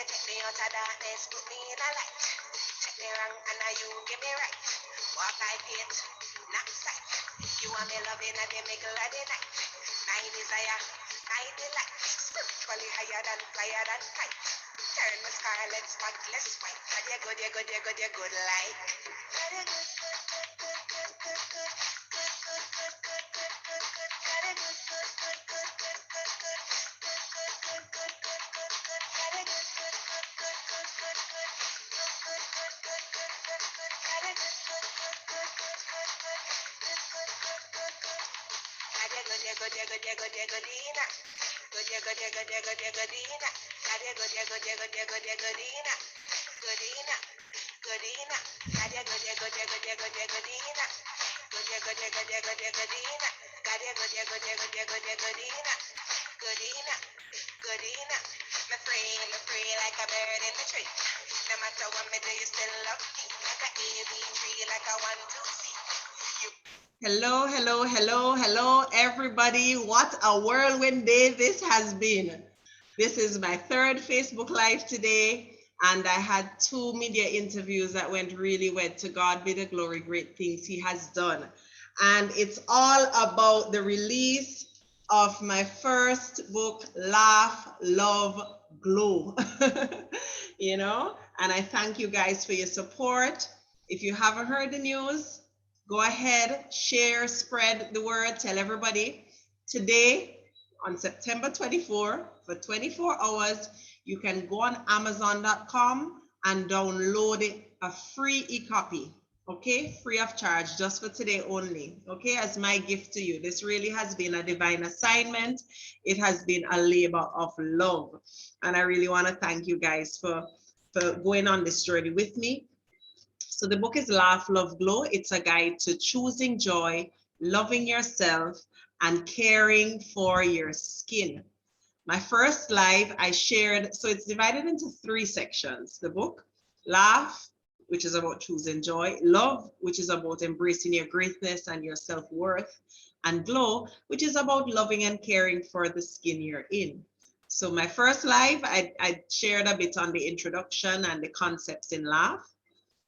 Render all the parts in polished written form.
take me out of darkness, put me in a light. Take me wrong and now you give me right. Walk by faith, not sight. You want me loving at the middle of the night. My desire, my delight. Spiritually higher than flyer than kite. Turn the scarlet spotless white. God, you good, you good, you good, you good like. God, you good, good, good, good, good, good, good. Good, good, good, good, good, good, good. God, you good, good, good, good, good, good, good. Good, good, good, good, good, good, good. God, you good, good, good, good, good, good, good. Good, good, good, good, good, good, good. God, you good, good, good, good, good, good, good. Good, good, good, good, good. God, you good, you good, you good, you good, you good, Dina. Good, you good, you good, you good, you good, Dina. God, you good, you good, you good, you good, you good, Dina. Good, Dina. Good, Dina. God, you good, you good, you good, you good, you good, Dina. Good, you good, you good, you good, you good, Dina. God, you good, you good, you good, you good, you good, Dina. Good, Dina. Good, Dina. Me free like a bird in the tree. No matter what me do, you still love me. Like a A, B tree, like a 1, 2, C. Hello, hello, hello, hello, everybody. What a whirlwind day this has been. This is my third Facebook Live today, and I had 2 media interviews that went really well. To God be the glory, great things He has done. And it's all about the release of my first book, Laugh, Love, Glow. You know, and I thank you guys for your support. If you haven't heard the news, go ahead, share, spread the word, tell everybody. Today, on September 24, for 24 hours, you can go on Amazon.com and download a free e-copy, okay? Free of charge, just for today only, okay? As my gift to you. This really has been a divine assignment. It has been a labor of love. And I really want to thank you guys for going on this journey with me. So the book is Laugh, Love, Glow. It's a guide to choosing joy, loving yourself, and caring for your skin. My first live I shared, so it's divided into 3 sections. The book, Laugh, which is about choosing joy, Love, which is about embracing your greatness and your self-worth, and Glow, which is about loving and caring for the skin you're in. So my first live, I shared a bit on the introduction and the concepts in Laugh.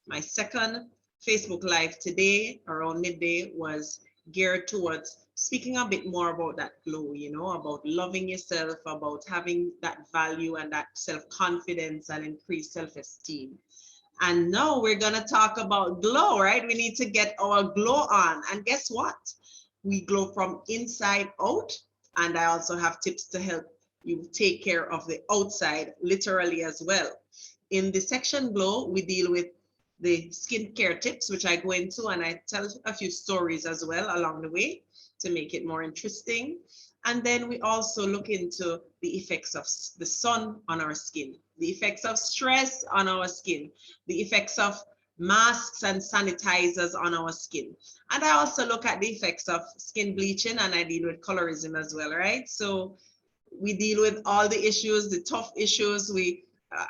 My second Facebook Live today around midday was geared towards speaking a bit more about that glow, you know, about loving yourself, about having that value and that self-confidence and increased self-esteem. And now we're going to talk about glow, right? We need to get our glow on. And guess what? We glow from inside out. And I also have tips to help you take care of the outside, literally as well. In the section Glow, we deal with the skincare tips, which I go into, and I tell a few stories as well along the way to make it more interesting. And then we also look into the effects of the sun on our skin, the effects of stress on our skin, the effects of masks and sanitizers on our skin. And I also look at the effects of skin bleaching, and I deal with colorism as well, right? So we deal with all the issues, the tough issues.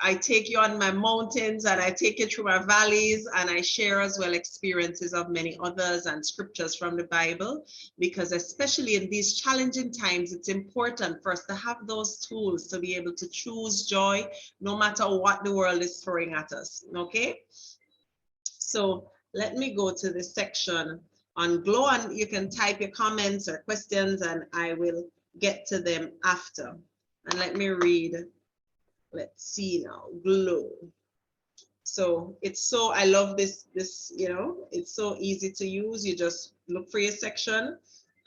I take you on my mountains and I take you through my valleys, and I share as well experiences of many others and scriptures from the Bible, because especially in these challenging times, it's important for us to have those tools to be able to choose joy no matter what the world is throwing at us, okay? So let me go to this section on glow, and you can type your comments or questions and I will get to them after. And let me read. Let's see now, glow. So it's so, I love this, you know, it's so easy to use. You just look for your section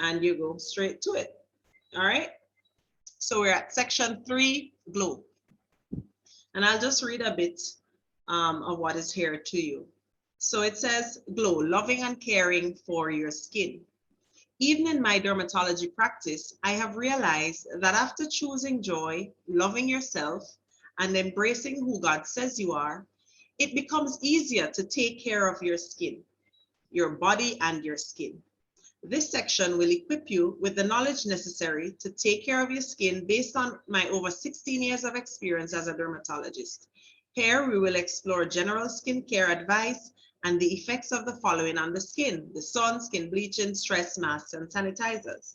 and you go straight to it. All right. So we're at section 3, glow. And I'll just read a bit of what is here to you. So it says, glow, loving and caring for your skin. Even in my dermatology practice, I have realized that after choosing joy, loving yourself, and embracing who God says you are, it becomes easier to take care of your skin, your body, and your skin. This section will equip you with the knowledge necessary to take care of your skin based on my over 16 years of experience as a dermatologist. Here, we will explore general skincare advice and the effects of the following on the skin: the sun, skin bleaching, stress masks, and sanitizers.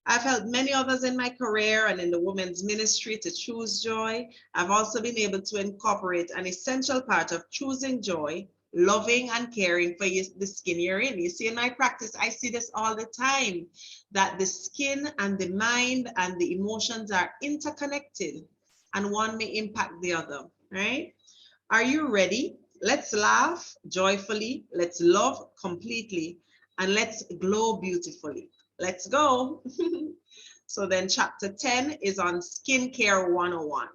I've helped many others in my career and in the women's ministry to choose joy. I've also been able to incorporate an essential part of choosing joy, loving and caring for the skin you're in. You see, in my practice, I see this all the time, that the skin and the mind and the emotions are interconnected, and one may impact the other, right? Are you ready? Let's laugh joyfully, let's love completely, and let's glow beautifully. Let's go. So then chapter 10 is on skincare 101.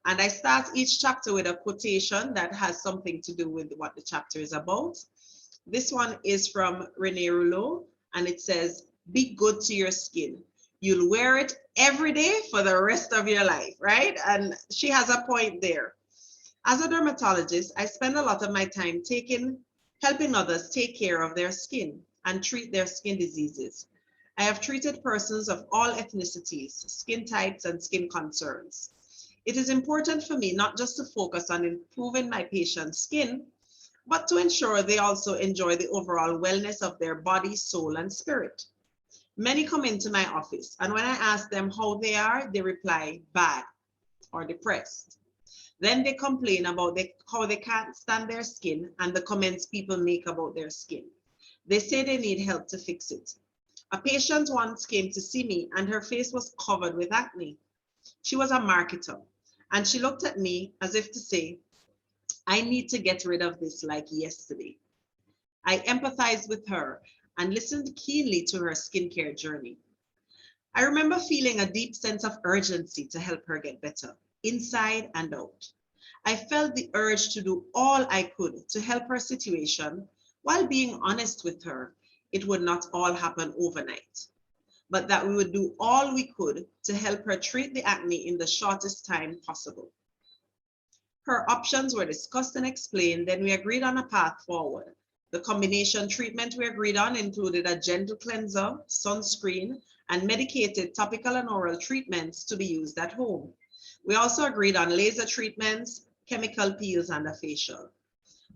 And I start each chapter with a quotation that has something to do with what the chapter is about. This one is from Renee Rouleau, and it says, be good to your skin. You'll wear it every day for the rest of your life, right? And she has a point there. As a dermatologist, I spend a lot of my time helping others take care of their skin and treat their skin diseases. I have treated persons of all ethnicities, skin types, and skin concerns. It is important for me not just to focus on improving my patient's skin, but to ensure they also enjoy the overall wellness of their body, soul, and spirit. Many come into my office, and when I ask them how they are, they reply, bad or depressed. Then they complain about how they can't stand their skin and the comments people make about their skin. They say they need help to fix it. A patient once came to see me and her face was covered with acne. She was a marketer and she looked at me as if to say, I need to get rid of this like yesterday. I empathized with her and listened keenly to her skincare journey. I remember feeling a deep sense of urgency to help her get better, inside and out. I felt the urge to do all I could to help her situation, while being honest with her, it would not all happen overnight, but that we would do all we could to help her treat the acne in the shortest time possible. Her options were discussed and explained, then we agreed on a path forward. The combination treatment we agreed on included a gentle cleanser, sunscreen, and medicated topical and oral treatments to be used at home. We also agreed on laser treatments, chemical peels, and a facial.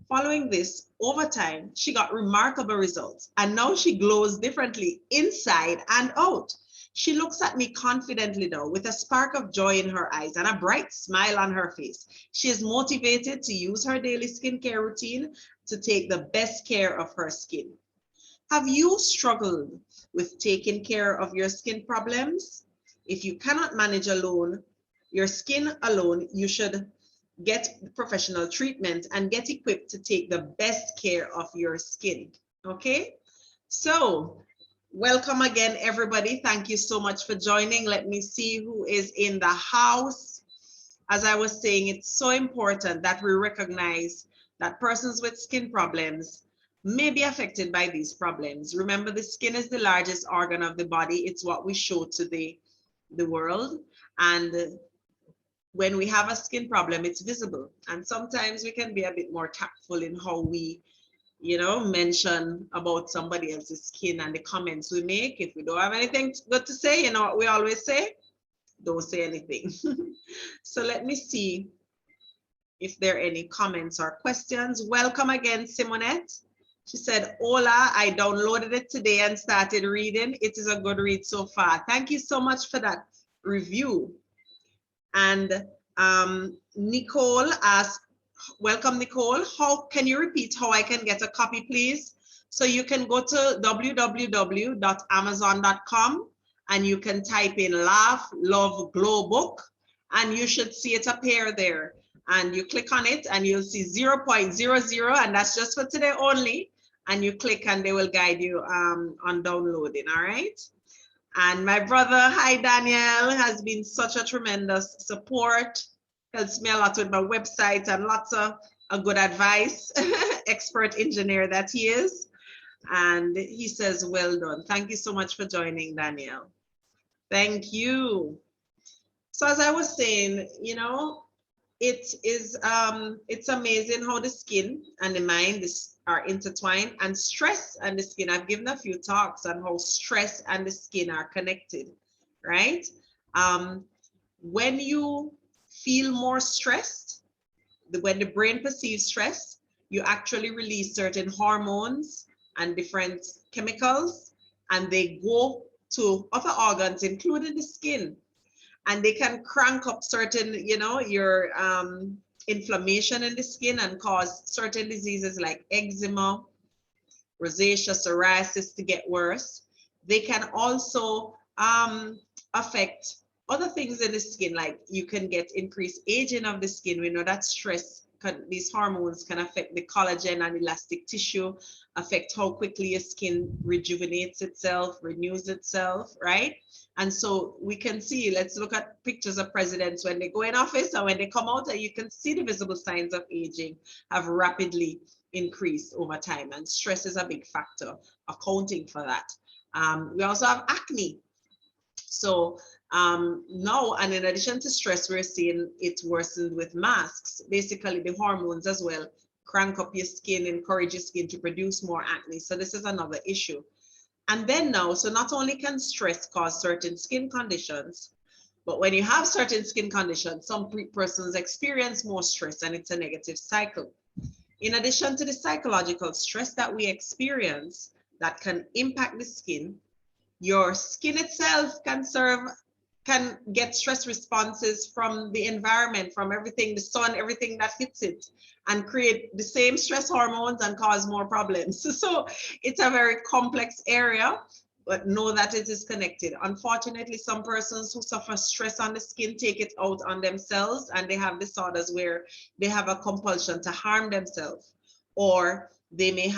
Following this, over time, she got remarkable results, and now she glows differently inside and out. She looks at me confidently now with a spark of joy in her eyes and a bright smile on her face. She is motivated to use her daily skincare routine to take the best care of her skin. Have you struggled with taking care of your skin problems? If you cannot manage your skin alone, you should get professional treatment and get equipped to take the best care of your skin. Okay? So, welcome again, everybody. Thank you so much for joining. Let me see who is in the house. As I was saying, it's so important that we recognize that persons with skin problems may be affected by these problems. Remember, the skin is the largest organ of the body. It's what we show to the world. And when we have a skin problem, it's visible. And sometimes we can be a bit more tactful in how we, mention about somebody else's skin and the comments we make. If we don't have anything good to say, you know what we always say? Don't say anything. So let me see if there are any comments or questions. Welcome again, Simonette. She said, hola, I downloaded it today and started reading. It is a good read so far. Thank you so much for that review. And Nicole asked, welcome, Nicole. How can you repeat how I can get a copy, please? So you can go to www.amazon.com and you can type in Laugh, Love, Glow book, and you should see it appear there. And you click on it and you'll see 0.00, and that's just for today only. And you click and they will guide you on downloading, all right? And my brother, hi Daniel, has been such a tremendous support. Helps me a lot with my website and lots of good advice, expert engineer that he is. And he says, well done. Thank you so much for joining, Daniel. Thank you. So as I was saying, it's amazing how the skin and the mind are intertwined, and stress and the skin. I've given a few talks on how stress and the skin are connected, right? When you feel more stressed, when the brain perceives stress, you actually release certain hormones and different chemicals, and they go to other organs, including the skin, and they can crank up certain, your inflammation in the skin and cause certain diseases like eczema, rosacea, psoriasis to get worse. They can also affect other things in the skin, like you can get increased aging of the skin. We know that stress, these hormones can affect the collagen and elastic tissue, affect how quickly your skin rejuvenates itself, renews itself, right? And so we can see, let's look at pictures of presidents when they go in office and when they come out, and you can see the visible signs of aging have rapidly increased over time, and stress is a big factor accounting for that. We also have acne. So now, and in addition to stress, we're seeing it worsened with masks. Basically, the hormones as well crank up your skin, encourage your skin to produce more acne. So this is another issue. And then now, so not only can stress cause certain skin conditions, but when you have certain skin conditions, some persons experience more stress, and it's a negative cycle. In addition to the psychological stress that we experience that can impact the skin, your skin itself can get stress responses from the environment, from everything, the sun, everything that hits it, and create the same stress hormones and cause more problems. So it's a very complex area, but know that it is connected. Unfortunately, some persons who suffer stress on the skin take it out on themselves, and they have disorders where they have a compulsion to harm themselves, or they may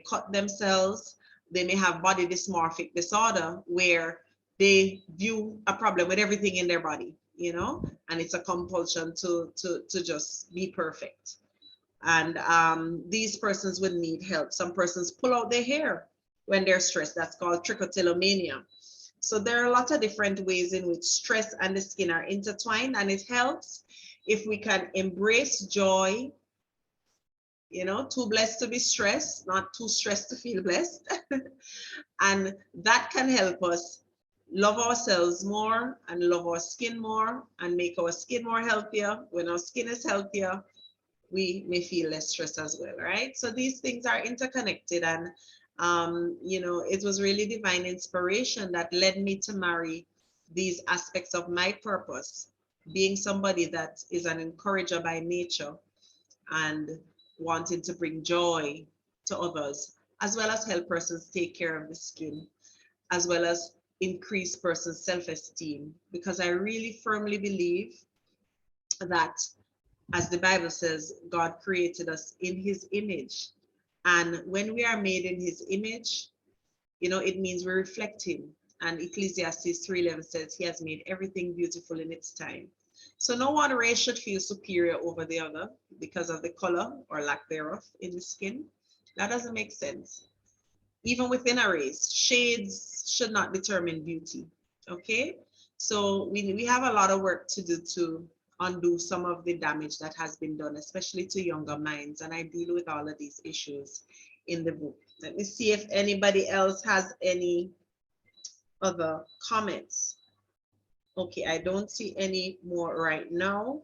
cut themselves. They may have body dysmorphic disorder where they view a problem with everything in their body, and it's a compulsion to just be perfect. And these persons would need help. Some persons pull out their hair when they're stressed. That's called trichotillomania. So there are a lot of different ways in which stress and the skin are intertwined, and it helps if we can embrace joy. Too blessed to be stressed, not too stressed to feel blessed. And that can help us love ourselves more and love our skin more and make our skin more healthier. When our skin is healthier, we may feel less stress as well, right? So these things are interconnected, and it was really divine inspiration that led me to marry these aspects of my purpose, being somebody that is an encourager by nature and wanting to bring joy to others, as well as help persons take care of the skin, as well as increase persons' self-esteem, because I really firmly believe that, as the Bible says, God created us in his image. And when we are made in his image, it means we reflect him. And Ecclesiastes 3:11 says he has made everything beautiful in its time. So no one race should feel superior over the other because of the color or lack thereof in the skin. That doesn't make sense. Even within a race, shades should not determine beauty. Okay, so we have a lot of work to do to undo some of the damage that has been done, especially to younger minds. And I deal with all of these issues in the book. Let me see if anybody else has any other comments. Okay, I don't see any more right now.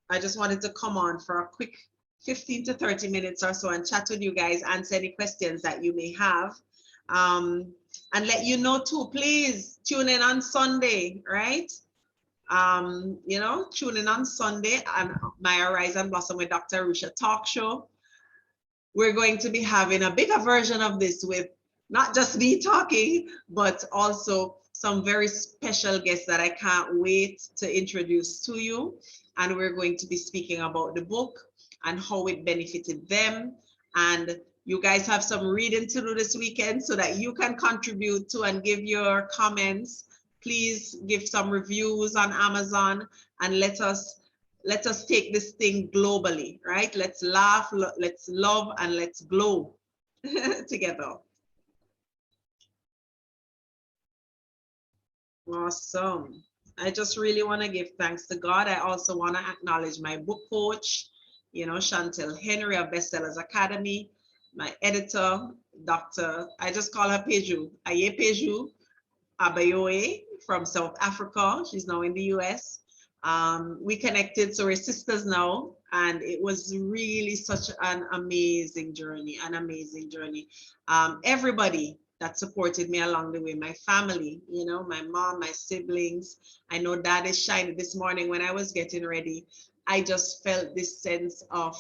I just wanted to come on for a quick 15 to 30 minutes or so and chat with you guys, answer any questions that you may have. And let you know too, please tune in on Sunday, right? Tune in on Sunday on my Arise and Blossom with Dr. Arusha talk show. We're going to be having a bigger version of this with not just me talking, but also some very special guests that I can't wait to introduce to you. And we're going to be speaking about the book and how it benefited them. And you guys have some reading to do this weekend so that you can contribute to and give your comments. Please give some reviews on Amazon and let us take this thing globally, right? Let's laugh, let's love, and let's glow together. Awesome. I just really want to give thanks to God. I also want to acknowledge my book coach, Chantel Henry of Bestsellers Academy, my editor, I just call her Peju, Aye Peju Abayoe from South Africa. She's now in the US. We connected, so we're sisters now. And it was really such an amazing journey, an amazing journey. Everybody that supported me along the way, my family, you know, my mom, my siblings. I know Dad is shining this morning when I was getting ready. I just felt this sense of,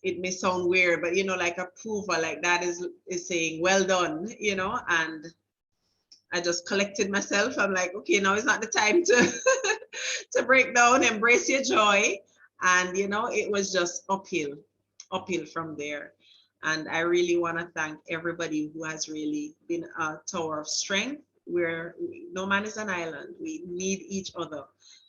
it may sound weird, but you know, like approval, like Dad is saying, well done, you know, and I just collected myself. I'm like, okay, now is not the time to to break down, embrace your joy. And you know, it was just uphill from there. And I really want to thank everybody who has really been a tower of strength, where no man is an island. We need each other.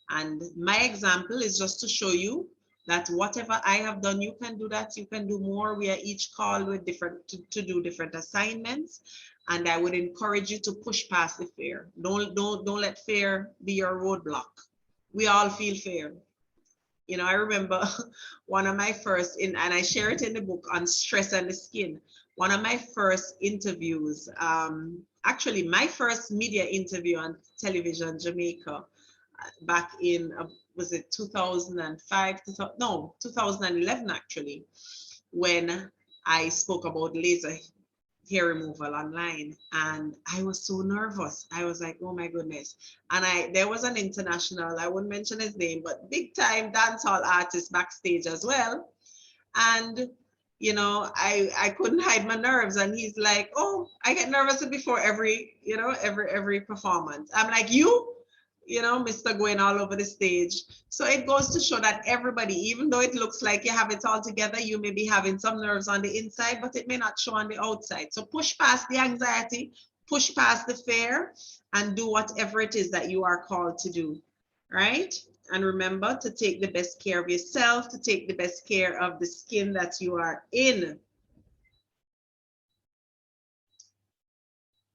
And my example is just to show you that whatever I have done, you can do that. You can do more. We are each called with different to do different assignments. And I would encourage you to push past the fear. Don't let fear be your roadblock. We all feel fear. You know, I remember one of my first and I share it in the book on stress and the skin. One of my first interviews, actually my first media interview on television, Jamaica, back in, was it 2005, 2011 actually, when I spoke about laser hair removal online, and I was so nervous. I was like, oh my goodness. And there was an international, I won't mention his name, but big time dancehall artist backstage as well. And you know, I couldn't hide my nerves, and he's like, oh, I get nervous before every, you know, every performance. I'm like, you know, Mr. Going all over the stage. So it goes to show that everybody, even though it looks like you have it all together, you may be having some nerves on the inside, but it may not show on the outside. So push past the anxiety, push past the fear, and do whatever it is that you are called to do, right? And remember to take the best care of yourself, to take the best care of the skin that you are in.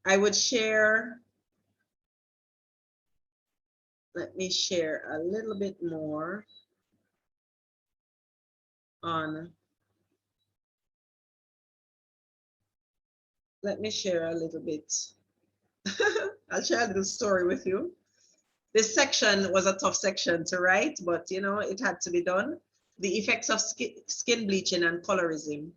I would share, let me share a little bit more on, let me share a little bit. I'll share a little story with you. This section was a tough section to write, but you know, it had to be done. The effects of skin bleaching and colorism.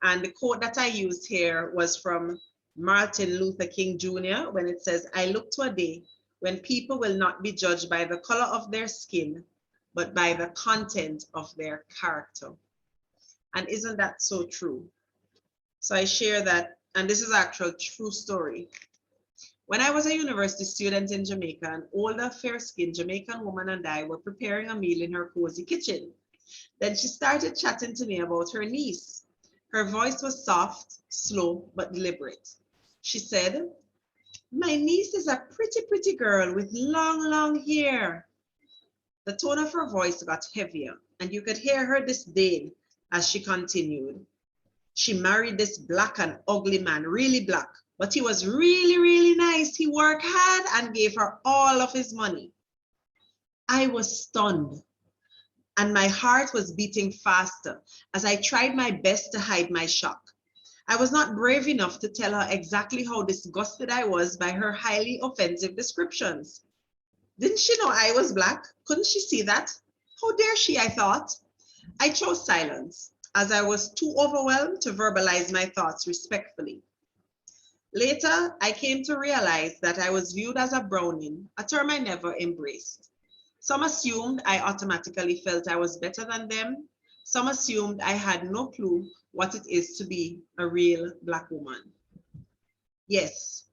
And the quote that I used here was from Martin Luther King Jr. when it says, I look to a day when people will not be judged by the color of their skin, but by the content of their character. And isn't that so true? So I share that, and this is an actual true story. When I was a university student in Jamaica, an older, fair-skinned Jamaican woman and I were preparing a meal in her cozy kitchen. Then she started chatting to me about her niece. Her voice was soft, slow, but deliberate. She said, my niece is a pretty girl with long hair. The tone of her voice got heavier, and you could hear her disdain as she continued. She married this black and ugly man, really black, but he was really nice. He worked hard and gave her all of his money. I was stunned, and my heart was beating faster as I tried my best to hide my shock. I was not brave enough to tell her exactly how disgusted I was by her highly offensive descriptions. Didn't she know I was black? Couldn't she see that? How dare she, I thought. I chose silence, as I was too overwhelmed to verbalize my thoughts respectfully. Later, I came to realize that I was viewed as a brownie, a term I never embraced. Some assumed I automatically felt I was better than them. Some assumed I had no clue what it is to be a real Black woman. Yes,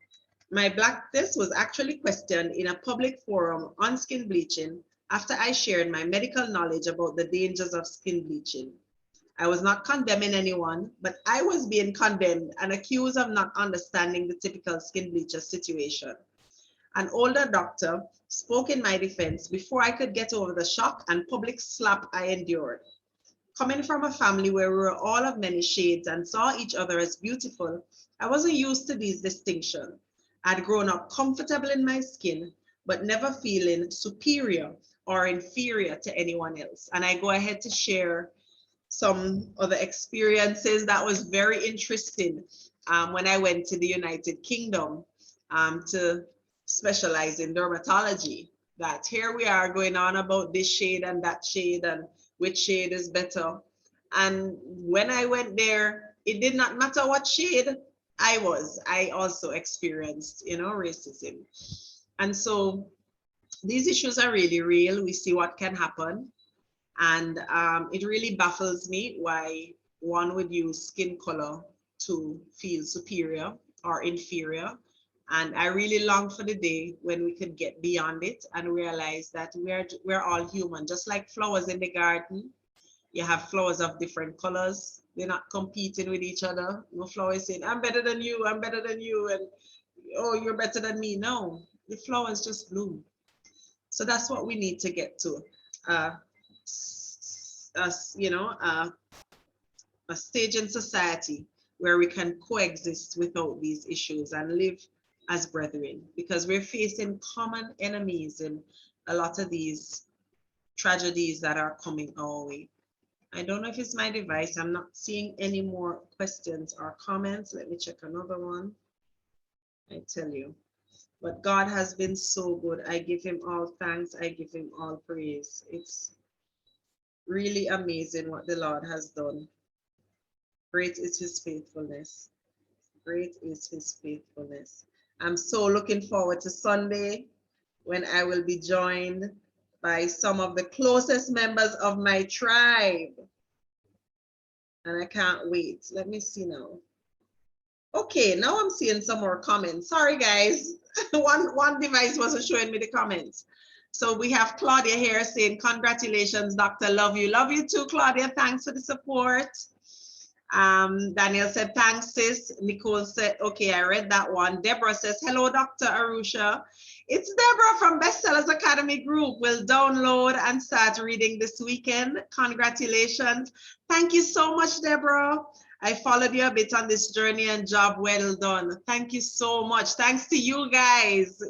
my blackness was actually questioned in a public forum on skin bleaching after I shared my medical knowledge about the dangers of skin bleaching. I was not condemning anyone, but I was being condemned and accused of not understanding the typical skin bleacher situation. An older doctor spoke in my defense before I could get over the shock and public slap I endured. Coming from a family where we were all of many shades and saw each other as beautiful, I wasn't used to these distinctions. I'd grown up comfortable in my skin, but never feeling superior or inferior to anyone else. And I go ahead to share some other experiences that was very interesting when I went to the United Kingdom to specialize in dermatology. That here we are going on about this shade and that shade, and which shade is better. And when I went there, it did not matter what shade I was. I also experienced, racism. And so these issues are really real. We see what can happen. And it really baffles me why one would use skin color to feel superior or inferior. And I really long for the day when we could get beyond it and realize that we're all human, just like flowers in the garden. You have flowers of different colors. They're not competing with each other. No flower is saying, I'm better than you, I'm better than you, and oh, you're better than me. No, the flowers just bloom. So that's what we need to get to. Us, a stage in society where we can coexist without these issues and live as brethren, because we're facing common enemies in a lot of these tragedies that are coming our way. I don't know if it's my device. I'm not seeing any more questions or comments. Let me check another one. I tell you, but God has been so good. I give him all thanks. I give him all praise. It's really amazing what the Lord has done. Great is his faithfulness. Great is his faithfulness. I'm so looking forward to Sunday when I will be joined by some of the closest members of my tribe. And I can't wait. Let me see now. Okay, now I'm seeing some more comments. Sorry, guys. one device wasn't showing me the comments. So we have Claudia here saying, congratulations, doctor. Love you. Love you too, Claudia. Thanks for the support. Daniel said, thanks, sis. Nicole said, okay, I read that one. Deborah says, hello, Dr. Arusha. It's Deborah from Bestsellers Academy Group. We'll download and start reading this weekend. Congratulations. Thank you so much, Deborah. I followed you a bit on this journey and job well done. Thank you so much. Thanks to you guys.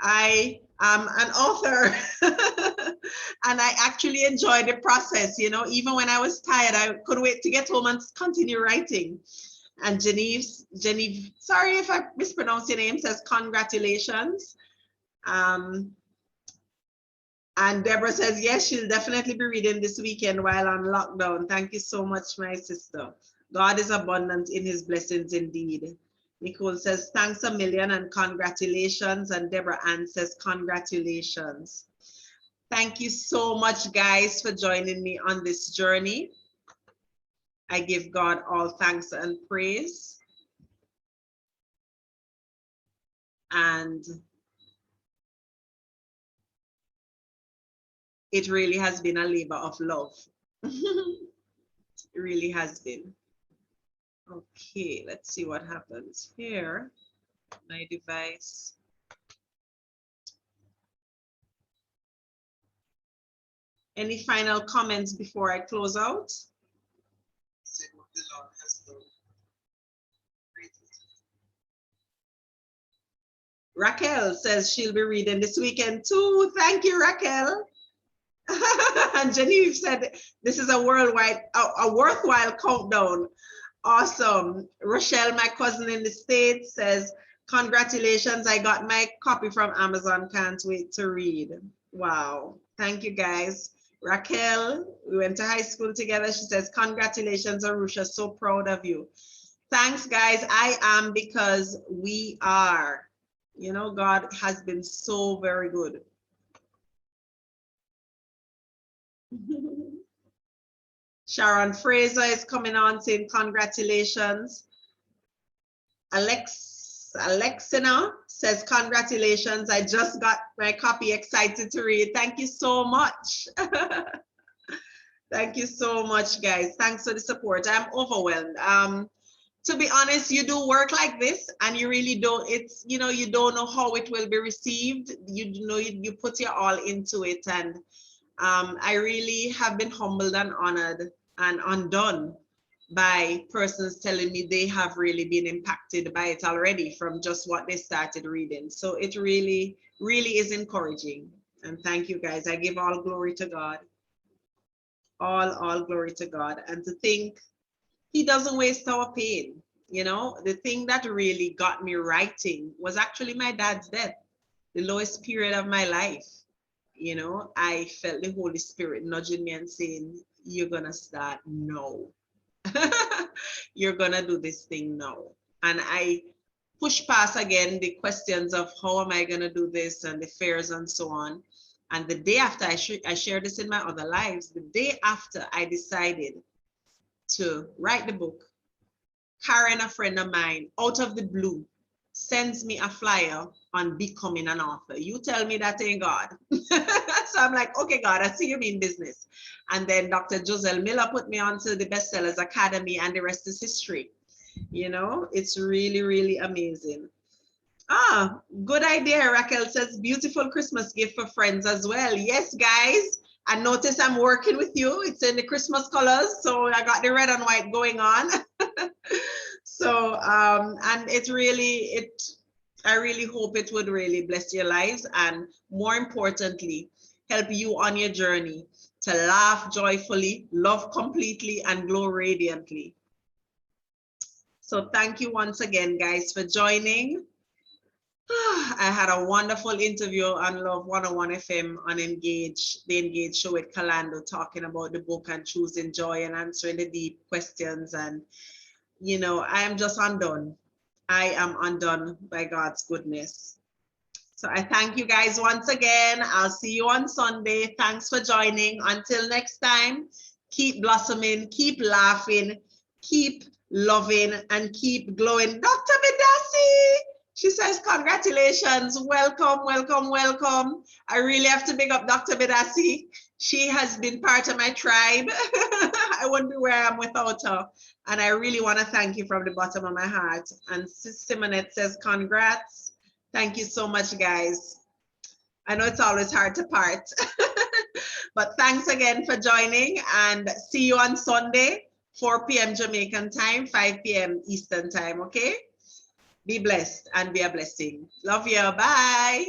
I am an author and I actually enjoy the process. Even when I was tired, I couldn't wait to get home and continue writing. And Genevieve, sorry if I mispronounce your name, says congratulations. And Deborah says, yes, she'll definitely be reading this weekend while on lockdown. Thank you so much, my sister. God is abundant in his blessings indeed. Nicole says, thanks a million and congratulations. And Deborah Ann says, congratulations. Thank you so much, guys, for joining me on this journey. I give God all thanks and praise. And it really has been a labor of love. It really has been. Okay, let's see what happens here. My device. Any final comments before I close out? Raquel says she'll be reading this weekend too. Thank you, Raquel. And Genevieve said this is a worthwhile countdown. Awesome. Rochelle, my cousin in the States, says, congratulations. I got my copy from Amazon. Can't wait to read. Wow. Thank you, guys. Raquel, we went to high school together. She says, congratulations, Arusha. So proud of you. Thanks, guys. I am because we are. God has been so very good. Sharon Fraser is coming on saying congratulations. Alexina says congratulations. I just got my copy, excited to read. Thank you so much. Thank you so much, guys. Thanks for the support. I'm overwhelmed. To be honest, you do work like this and you really don't, you don't know how it will be received. You put your all into it, and I really have been humbled and honored and undone by persons telling me they have really been impacted by it already from just what they started reading. So it really, really is encouraging. And thank you, guys. I give all glory to God. All glory to God. And to think he doesn't waste our pain. The thing that really got me writing was actually my dad's death, the lowest period of my life. you know, I felt the Holy Spirit nudging me and saying, you're going to start now. You're going to do this thing now. And I push past again the questions of how am I going to do this and the fears and so on. And the day after, I shared this in my other lives, the day after I decided to write the book, Karen, a friend of mine, out of the blue, sends me a flyer on becoming an author. You tell me that ain't God. So I'm like, okay, God, I see you mean business. And then Dr. Joselle Miller put me onto the Bestsellers Academy, and the rest is history. You know, it's really, really amazing. Ah, good idea. Raquel says, beautiful Christmas gift for friends as well. Yes, guys. And notice I'm working with you. It's in the Christmas colors. So I got the red and white going on. So, and it really, I really hope it would really bless your lives, and more importantly, help you on your journey to laugh joyfully, love completely, and glow radiantly. So thank you once again, guys, for joining. I had a wonderful interview on Love 101 FM on Engage, the Engage show with Kalando, talking about the book and choosing joy and answering the deep questions. And, you know, I am just undone. I am undone by God's goodness. So I thank you guys once again. I'll see you on Sunday. Thanks for joining. Until next time, keep blossoming, keep laughing, keep loving, and keep glowing. Dr. Bedassi, she says, congratulations. Welcome, welcome, welcome. I really have to big up Dr. Bedassi. She has been part of my tribe. I wouldn't be where I am without her. And I really want to thank you from the bottom of my heart. And Sister Simonette says, congrats. Thank you so much, guys. I know it's always hard to part. But thanks again for joining, and see you on Sunday, 4 p.m. Jamaican time, 5 p.m. Eastern time, okay? Be blessed and be a blessing. Love you. Bye.